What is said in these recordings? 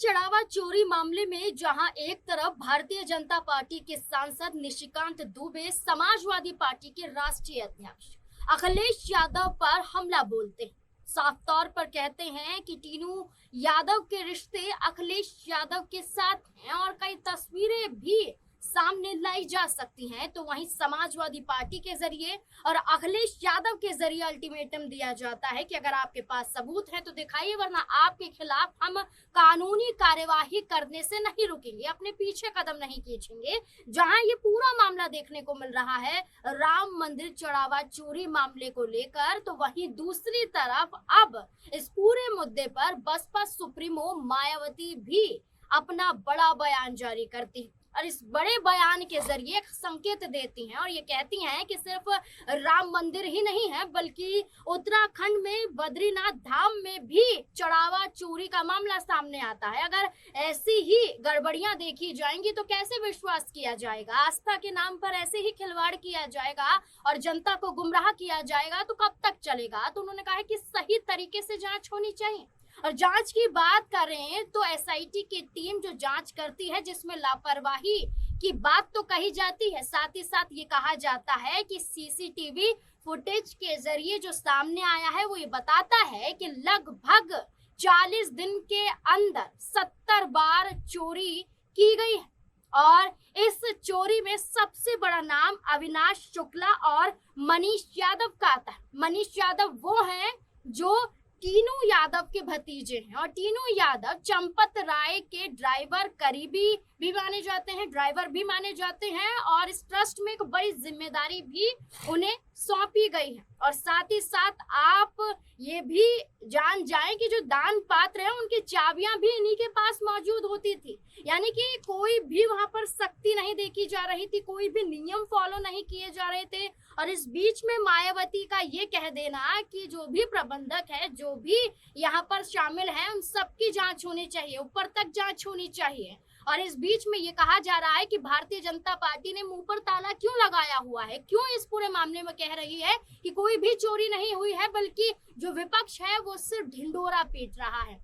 चढ़ावा चोरी मामले में जहां एक तरफ भारतीय जनता पार्टी के सांसद निशिकांत दुबे समाजवादी पार्टी के राष्ट्रीय अध्यक्ष अखिलेश यादव पर हमला बोलते हैं, साफ तौर पर कहते हैं कि टीनू यादव के रिश्ते अखिलेश यादव के साथ हैं और कई तस्वीरें भी सामने लाई जा सकती हैं, तो वहीं समाजवादी पार्टी के जरिए और अखिलेश यादव के जरिए अल्टीमेटम दिया जाता है कि अगर आपके पास सबूत है तो दिखाइए, वरना आपके खिलाफ हम कानूनी कार्यवाही करने से नहीं रुकेंगे, अपने पीछे कदम नहीं खींचेंगे। जहां ये पूरा मामला देखने को मिल रहा है राम मंदिर चढ़ावा चोरी मामले को लेकर, तो वहीं दूसरी तरफ अब इस पूरे मुद्दे पर बसपा सुप्रीमो मायावती भी अपना बड़ा बयान जारी करती है और इस बड़े बयान के जरिए संकेत देती हैं और ये कहती हैं कि सिर्फ राम मंदिर ही नहीं है बल्कि उत्तराखंड में बद्रीनाथ धाम में भी चढ़ावा चोरी का मामला सामने आता है। अगर ऐसी ही गड़बड़ियां देखी जाएंगी तो कैसे विश्वास किया जाएगा, आस्था के नाम पर ऐसे ही खिलवाड़ किया जाएगा और जनता को गुमराह किया जाएगा तो कब तक चलेगा। तो उन्होंने कहा कि सही तरीके से जांच होनी चाहिए। और जांच की बात करें तो एसआईटी की टीम जो जांच करती है जिसमें लापरवाही की बात तो कही जाती है, साथ ही साथ ये कहा जाता है कि सीसीटीवी फुटेज के जरिए जो सामने आया है वो ये बताता है कि लगभग 40 दिन के अंदर 70 बार चोरी की गई है और इस चोरी में सबसे बड़ा नाम अविनाश शुक्ला और मनीष यादव का आता है। मनीष यादव वो हैं जो टीनू यादव के भतीजे हैं और टीनू यादव चंपत राय के ड्राइवर करीबी भी माने जाते हैं, ड्राइवर भी माने जाते हैं और इस ट्रस्ट में एक बड़ी जिम्मेदारी भी उन्हें सौंपी गई है। और साथ ही साथ आप ये भी जान जाएं कि जो दान पात्र हैं उनकी चाबियां भी इन्हीं के पास मौजूद होती थी, यानी कि कोई भी वहां पर सख्ती नहीं देखी जा रही थी, कोई भी नियम फॉलो नहीं किए जा रहे थे। और इस बीच में मायावती का ये कह देना कि जो भी प्रबंधक है, जो भी यहाँ पर शामिल है, उन सबकी जांच होनी चाहिए, ऊपर तक जांच होनी चाहिए। और इस बीच में ये कहा जा रहा है कि भारतीय जनता पार्टी ने मुंह पर ताला क्यों लगाया हुआ है, क्यों इस पूरे मामले में कह रही है कि कोई भी चोरी नहीं हुई है, बल्कि जो विपक्ष है वो सिर्फ ढिंढोरा पीट रहा है।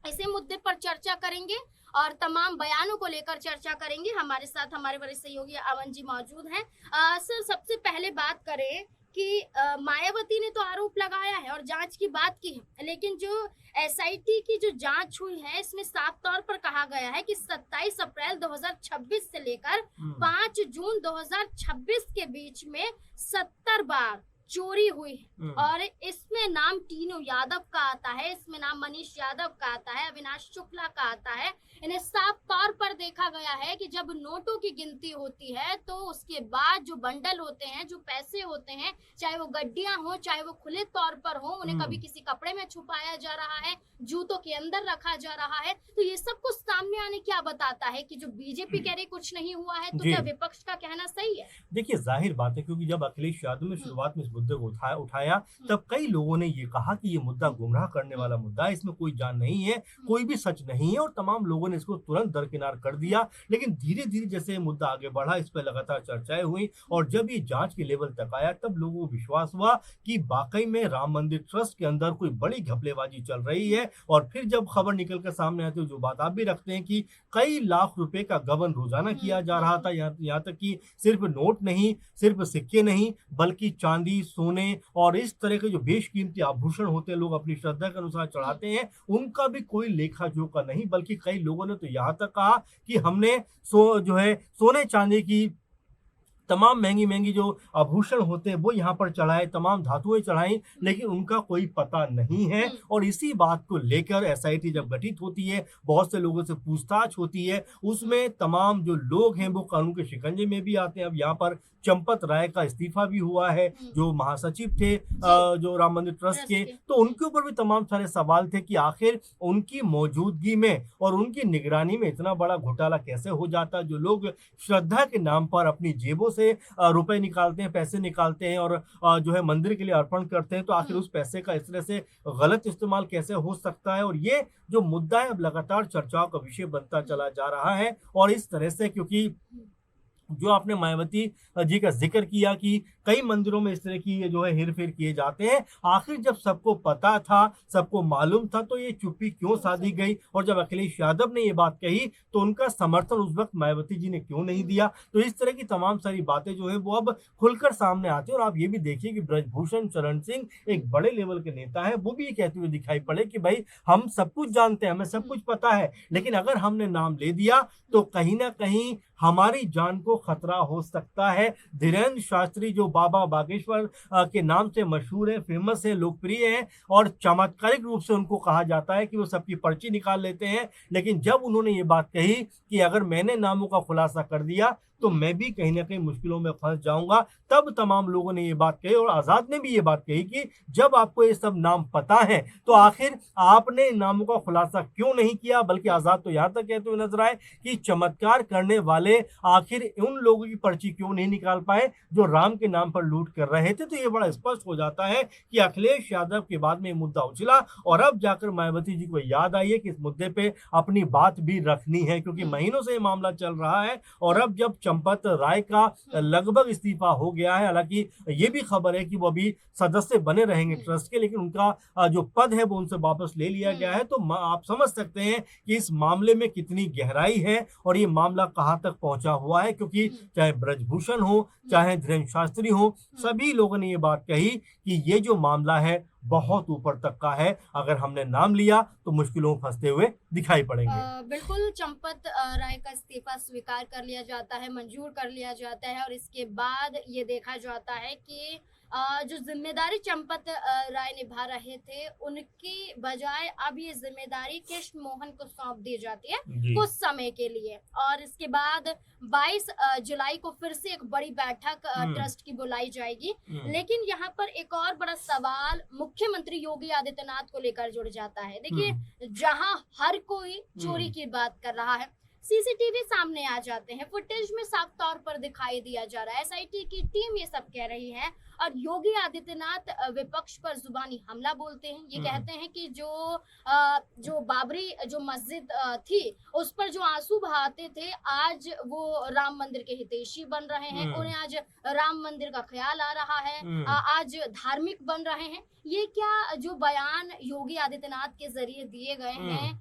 इसी मुद्दे पर चर्चा करेंगे और तमाम बयानों को लेकर चर्चा करेंगे। हमारे साथ हमारे वरिष्ठ सहयोगी अमन जी मौजूद हैं। सर, सबसे पहले बात करें कि मायावती ने तो आरोप लगाया है और जांच की बात की है, लेकिन जो एसआईटी की जो जांच हुई है इसमें साफ तौर पर कहा गया है कि 27 अप्रैल 2026 से लेकर 5 जून 2026 के बीच में 70 बार चोरी हुई है और इसमें नाम टीनू यादव का आता है, इसमें नाम मनीष यादव का आता है, अविनाश शुक्ला का आता है। इन्हें साफ तौर पर देखा गया है कि जब नोटों की गिनती होती है तो उसके बाद जो बंडल होते हैं, जो पैसे होते हैं, चाहे वो गड्डियां हो, चाहे वो खुले तौर पर हो, उन्हें कभी किसी कपड़े में छुपाया जा रहा है, जूतों के अंदर रखा जा रहा है। तो ये सब कुछ सामने आने क्या बताता है कि जो बीजेपी कह रही कुछ नहीं हुआ है, तो क्या विपक्ष का कहना सही है? देखिए, जाहिर बात है, क्योंकि जब अखिलेश यादव ने शुरुआत में इस मुद्दे को उठाया तब कई लोगों ने ये कहा कि ये मुद्दा गुमराह करने वाला मुद्दा है, इसमें कोई जान नहीं है, कोई भी सच नहीं है, और तमाम लोगों ने इसको तुरंत दरकिनार कर दिया। लेकिन धीरे धीरे जैसे ये मुद्दा आगे बढ़ा, इस पर लगातार चर्चाएं हुई और जब ये जांच के लेवल तक आया तब लोगों को विश्वास हुआ कि वाकई में राम मंदिर ट्रस्ट के अंदर कोई बड़ी घपलेबाजी चल रही है। और फिर जब खबर निकल कर सामने आती है, जो बात आप भी रखते हैं कि कई लाख रुपए का गबन रोजाना किया जा रहा था, यहाँ तक कि सिर्फ नोट नहीं, सिर्फ सिक्के नहीं, बल्कि चांदी, सोने और इस तरह के जो बेशकीमती आभूषण होते हैं, लोग अपनी श्रद्धा के अनुसार चढ़ाते हैं, उनका भी कोई लेखा जोखा नहीं। बल्कि कई लोगों ने तो यहाँ तक कहा कि हमने सोने चांदी की तमाम महंगी महंगी जो आभूषण होते हैं वो यहाँ पर चढ़ाए, तमाम धातुएं चढ़ाई, लेकिन उनका कोई पता नहीं है। और इसी बात को लेकर एसआईटी जब गठित होती है, बहुत से लोगों से पूछताछ होती है, उसमें तमाम जो लोग हैं वो कानून के शिकंजे में भी आते हैं। अब यहाँ पर चंपत राय का इस्तीफा भी हुआ है, जो महासचिव थे जो राम मंदिर ट्रस्ट के, तो उनके ऊपर भी तमाम सारे सवाल थे कि आखिर उनकी मौजूदगी में और उनकी निगरानी में इतना बड़ा घोटाला कैसे हो जाता। जो लोग श्रद्धा के नाम पर अपनी जेबों से रुपए निकालते हैं, पैसे निकालते हैं और जो है मंदिर के लिए अर्पण करते हैं, तो आखिर उस पैसे का इस तरह से गलत इस्तेमाल कैसे हो सकता है। और ये जो मुद्दा है अब लगातार चर्चाओं का विषय बनता चला जा रहा है। और इस तरह से क्योंकि जो आपने मायावती जी का जिक्र किया कि कई मंदिरों में इस तरह की ये जो है हेर-फेर किए जाते हैं। आखिर जब सबको पता था, सबको मालूम था तो ये चुप्पी क्यों साधी गई? और जब अखिलेश यादव ने ये बात कही तो उनका समर्थन उस वक़्त मायावती जी ने क्यों नहीं दिया? तो इस तरह की तमाम सारी बातें जो है वो अब खुलकर सामने आती हैं और आप ये भी देखिए कि ब्रजभूषण शरण सिंह एक बड़े लेवल के नेता हैं, वो भी ये कहते हुए दिखाई पड़े कि भई हम सब कुछ जानते हैं, हमें सब कुछ पता है, लेकिन अगर हमने नाम ले दिया तो कहीं न कहीं हमारी जान को खतरा हो सकता है। धीरेन्द्र शास्त्री जो बाबा बागेश्वर के नाम से मशहूर हैं, फेमस हैं, लोकप्रिय हैं और चमत्कारिक रूप से उनको कहा जाता है कि वो सबकी पर्ची निकाल लेते हैं। लेकिन जब उन्होंने ये बात कही कि अगर मैंने नामों का खुलासा कर दिया तो मैं भी कहीं न कहीं मुश्किलों में फँस जाऊँगा, तब तमाम लोगों ने ये बात कही और आज़ाद ने भी ये बात कही कि जब आपको ये सब नाम पता है, तो आखिर आपने इन नामों का खुलासा क्यों नहीं किया? बल्कि आज़ाद तो यहाँ तक कहते हुए नज़र आए कि चमत्कार करने वाले आखिर उन लोगों की पर्ची क्यों नहीं निकाल पाए, जो राम के नाम पर लूट कर रहे थे। तो ये बड़ा स्पष्ट हो जाता है कि अखिलेश यादव के बाद में ये मुद्दा उछला और अब जाकर मायावती जी को याद आई है कि इस मुद्दे पे अपनी बात भी रखनी है क्योंकि महीनों से ये मामला चल रहा है और अब जब चंपत राय का लगभग इस्तीफा हो गया है, हालांकि ये भी खबर है कि वो अभी सदस्य बने रहेंगे ट्रस्ट के, लेकिन उनका जो पद है वो उनसे वापस ले लिया गया है। तो आप समझ सकते हैं कि इस मामले में कितनी गहराई है और ये मामला कहां तक पहुंचा हुआ है, क्योंकि चाहे ब्रजभूषण हो, चाहे धीरेन्द्र शास्त्री हो, सभी लोगों ने ये बात कही कि ये जो मामला है बहुत ऊपर तक का है। अगर हमने नाम लिया तो मुश्किलों में फंसते हुए दिखाई पड़ेंगे। बिल्कुल चंपत राय का इस्तीफा स्वीकार कर लिया जाता है, मंजूर कर लिया जाता है और इसके बाद ये देखा जाता है कि जो जिम्मेदारी चंपत राय निभा रहे थे उनकी बजाय अब ये जिम्मेदारी कृष्ण मोहन को सौंप दी जाती है कुछ समय के लिए और इसके बाद 22 जुलाई को फिर से एक बड़ी बैठक ट्रस्ट की बुलाई जाएगी। लेकिन यहाँ पर एक और बड़ा सवाल मुख्यमंत्री योगी आदित्यनाथ को लेकर जुड़ जाता है। देखिए जहां हर कोई चोरी की बात कर रहा है, सीसीटीवी सामने आ जाते हैं, फुटेज में साफ तौर पर दिखाई दिया जा रहा है, एसआईटी की टीम ये सब कह रही है और योगी आदित्यनाथ विपक्ष पर जुबानी हमला बोलते हैं। ये कहते हैं कि जो बाबरी जो मस्जिद थी उस पर जो आंसू बहाते थे आज वो राम मंदिर के हितैषी बन रहे हैं, उन्हें आज राम मंदिर का ख्याल आ रहा है, आज धार्मिक बन रहे हैं। ये क्या जो बयान योगी आदित्यनाथ के जरिए दिए गए हैं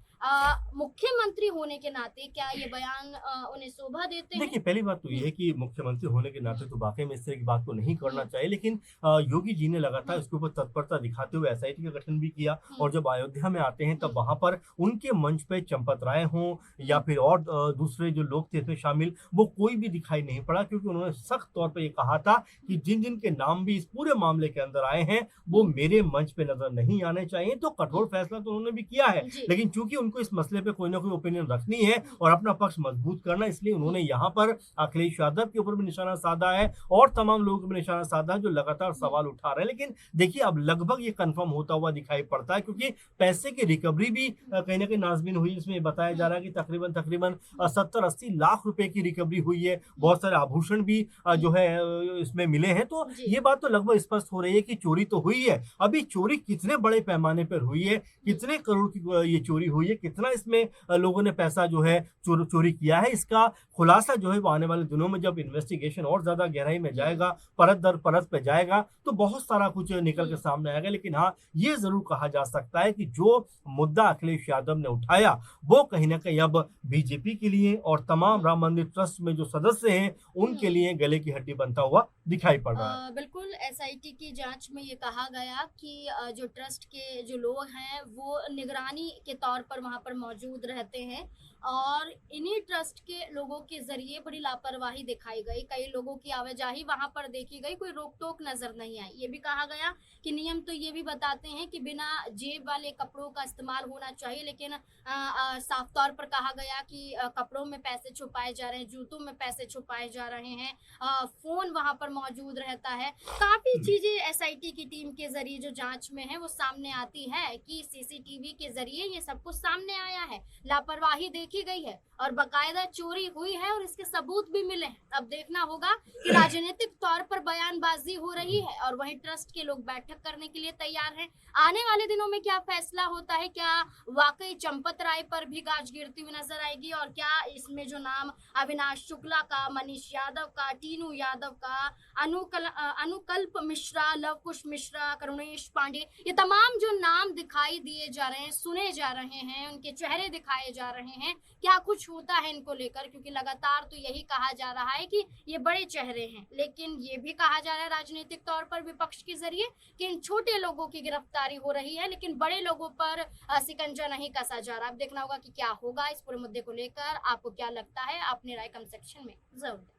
मुख्यमंत्री होने के नाते क्या ये बयान उन्हें शोभा देते हैं? देखिए, पहली बात तो ये है कि मुख्यमंत्री होने के नाते तो वाकई में इस तरह की बात को नहीं करना चाहिए, लेकिन योगी जी ने लगातार इसके ऊपर तत्परता दिखाते हुए एसआईटी का गठन भी किया और जब अयोध्या में आते हैं तब वहां पर उनके मंच पे चंपत राय हों या फिर और दूसरे जो लोग थे इसमें शामिल, वो कोई भी दिखाई नहीं पड़ा क्योंकि उन्होंने सख्त तौर पर ये कहा था कि जिन जिन के नाम भी इस पूरे मामले के अंदर आए हैं वो मेरे मंच पे नजर नहीं आने चाहिए। तो कठोर फैसला तो उन्होंने भी किया है, लेकिन चूंकि उनको इस मसले पे कोई ना कोई ओपिनियन रखनी है और अपना पक्ष मजबूत करना, इसलिए उन्होंने यहाँ पर अखिलेश यादव के ऊपर भी निशाना साधा है और तमाम लोगों को भी निशाना साधा है जो लगातार सवाल उठा रहे हैं। लेकिन देखिए अब लगभग ये कंफर्म होता हुआ दिखाई पड़ता है क्योंकि पैसे की रिकवरी भी कहीं ना कहीं नाजबीन हुई। इसमें बताया जा रहा है कि तकरीबन 70-80 लाख रुपए की रिकवरी हुई है, बहुत सारे आभूषण भी जो है इसमें मिले हैं। तो ये बात तो लगभग स्पष्ट हो रही है कि चोरी तो हुई है। अभी चोरी कितने बड़े पैमाने पर हुई है, कितने करोड़ की ये चोरी हुई है, कितना इसमें लोगों ने पैसा जो है चोरी किया है, इसका खुलासा जो है वो आने वाले दिनों में जब इन्वेस्टिगेशन और ज्यादा गहराई में जाएगा, परत दर परत पे जाएगा तो बहुत सारा कुछ निकल के सामने आएगा। लेकिन हाँ, ये जरूर कहा जा सकता है कि जो मुद्दा अखिलेश यादव ने उठाया वो कहीं ना कहीं अब बीजेपी के लिए और तमाम राम मंदिर ट्रस्ट में जो सदस्य हैं उनके लिए गले की हड्डी बनता हुआ दिखाई पड़ रहा है। बिल्कुल एसआईटी की जांच में ये कहा गया कि जो ट्रस्ट के जो लोग हैं वो निगरानी के तौर पर वहां पर मौजूद रहते हैं और इन्हीं ट्रस्ट के लोगों के जरिए बड़ी लापरवाही दिखाई गई। कई लोगों की आवाजाही वहां पर देखी गई, कोई रोक टोक नजर नहीं आई। ये भी कहा गया कि नियम तो ये भी बताते हैं कि बिना जेब वाले कपड़ों का इस्तेमाल होना चाहिए, लेकिन साफ तौर पर कहा गया कि कपड़ों में पैसे छुपाए जा रहे हैं, जूतों में पैसे छुपाए जा रहे हैं, फोन वहां पर मौजूद रहता है। काफी चीजें एसआईटी की टीम के जरिए जो जांच में है वो सामने आती है कि सीसीटीवी के जरिए ये सब कुछ सामने आया है। लापरवाही देखी गई है और बकायदा चोरी हुई है और इसके सबूत भी मिले हैं। अब देखना होगा कि राजनीतिक तौर पर बयानबाजी हो रही है और वहीं ट्रस्ट के लोग बैठक करने के लिए तैयार हैं। आने वाले दिनों में क्या फैसला होता है, क्या वाकई चंपत राय पर भी गाज गिरती हुई नजर आएगी और क्या इसमें जो नाम अविनाश शुक्ला का, मनीष यादव का, टीनू यादव का, अनुकल्प मिश्रा, लवकुश मिश्रा, करुणेश पांडे, ये तमाम जो नाम दिखाई दिए जा रहे हैं, सुने जा रहे हैं, उनके चेहरे दिखाए जा रहे हैं, क्या कुछ होता है इनको लेकर? क्योंकि लगातार तो यही कहा जा रहा है कि ये बड़े चेहरे हैं, लेकिन ये भी कहा जा रहा है राजनीतिक तौर पर विपक्ष के जरिए कि इन छोटे लोगों की गिरफ्तारी हो रही है लेकिन बड़े लोगों पर शिकंजा नहीं कसा जा रहा। अब देखना होगा कि क्या होगा इस पूरे मुद्दे को लेकर। आपको क्या लगता है? अपनी राय कमेंट सेक्शन में जरूर।